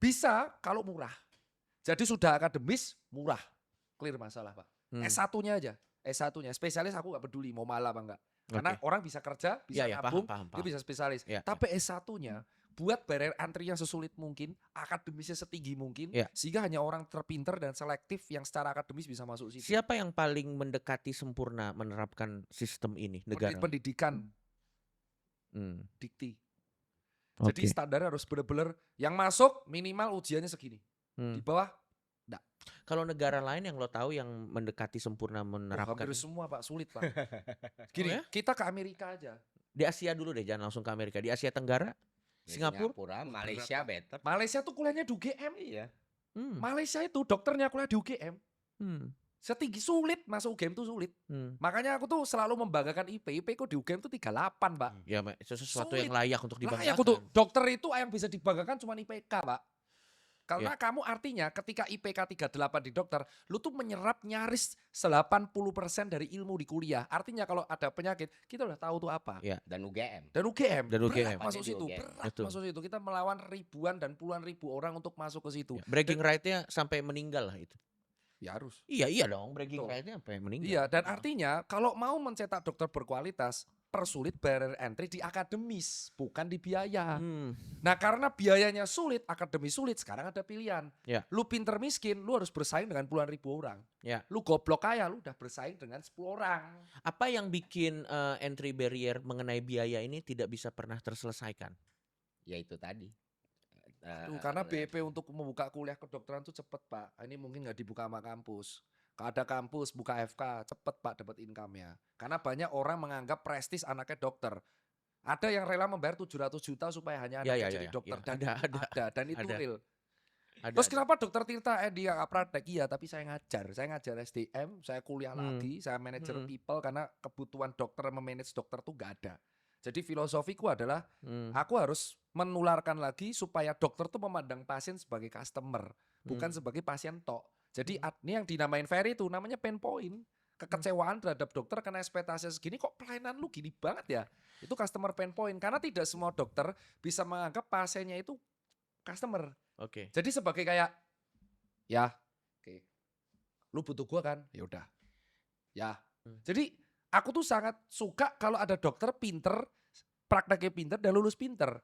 Bisa kalau murah. Jadi sudah akademis, murah. Clear masalah, Pak. S1-nya aja. S1-nya. Spesialis aku nggak peduli mau malah apa enggak. Karena Oke. orang bisa kerja, bisa Ya, nabung, paham. dia bisa spesialis. Ya, Tapi S1-nya buat barrier antri yang sesulit mungkin, akademisnya setinggi mungkin, Ya. sehingga hanya orang terpinter dan selektif yang secara akademis bisa masuk situ. Siapa yang paling mendekati sempurna menerapkan sistem ini negara? Pendidikan, dikti. Jadi Oke. standar harus benar-benar yang masuk minimal ujiannya segini. Di bawah enggak. Kalau negara lain yang lo tahu yang mendekati sempurna menerapkan? Hampir semua, Pak, sulit, Pak. Gini, ya? kita ke Amerika aja. Di Asia dulu deh, jangan langsung ke Amerika. Di Asia Tenggara, Singapura, Malaysia better. Malaysia tuh kuliahnya di UGM. Iya. Malaysia itu dokternya kuliah di UGM. Setinggi sulit masuk UGM tuh sulit. Makanya aku tuh selalu membanggakan IP. IP ku di UGM tuh 38, Pak. Ya, itu sesuatu Sulit. yang layak untuk dibanggakan. Layak untuk dokter itu yang bisa dibanggakan cuma IPK, Pak. Karena Ya. kamu artinya ketika IPK 38 di dokter, lu tuh menyerap nyaris 80% dari ilmu di kuliah. Artinya kalau ada penyakit, kita udah tahu tuh apa. Ya. Dan UGM. Berat masuk Di situ. UGM. Berat Betul. masuk situ. Kita melawan ribuan dan puluhan ribu orang untuk masuk ke situ. Ya, bragging right-nya sampai meninggal lah itu. Ya harus. Iya dong, bragging Betul. right-nya sampai meninggal. Iya, dan artinya kalau mau mencetak dokter berkualitas, persulit barrier entry di akademis, bukan di biaya. Nah, karena biayanya sulit, akademis sulit, sekarang ada pilihan. Ya. Lu pinter miskin, lu harus bersaing dengan puluhan ribu orang. Ya. Lu goblok kaya, lu udah bersaing dengan 10 orang. Apa yang bikin entry barrier mengenai biaya ini tidak bisa pernah terselesaikan? Ya itu tadi. Karena BEP untuk membuka kuliah kedokteran tuh cepet, Pak. Ini mungkin nggak dibuka sama kampus. Kalau ada kampus buka FK, cepet, Pak, dapat income-nya. Karena banyak orang menganggap prestis anaknya dokter. Ada yang rela membayar 700 juta supaya hanya anaknya jadi dokter. Dan ada, dan itu real. Terus kenapa dokter Tirta dia nggak praktek? Iya, tapi saya ngajar SDM, saya kuliah lagi, saya manajer people karena kebutuhan dokter memanage dokter tuh nggak ada. Jadi filosofiku adalah aku harus menularkan lagi supaya dokter tuh memandang pasien sebagai customer, bukan sebagai pasien tok. Jadi ini yang dinamain Ferry itu namanya pain point. Kekecewaan terhadap dokter karena ekspektasi segini kok pelayanan lu gini banget ya. Itu customer pain point karena tidak semua dokter bisa menganggap pasiennya itu customer. Oke. Jadi sebagai kayak ya, oke. Lu butuh gua kan? Ya udah. Ya. Jadi aku tuh sangat suka kalau ada dokter pinter, prakteknya pinter dan lulus pinter.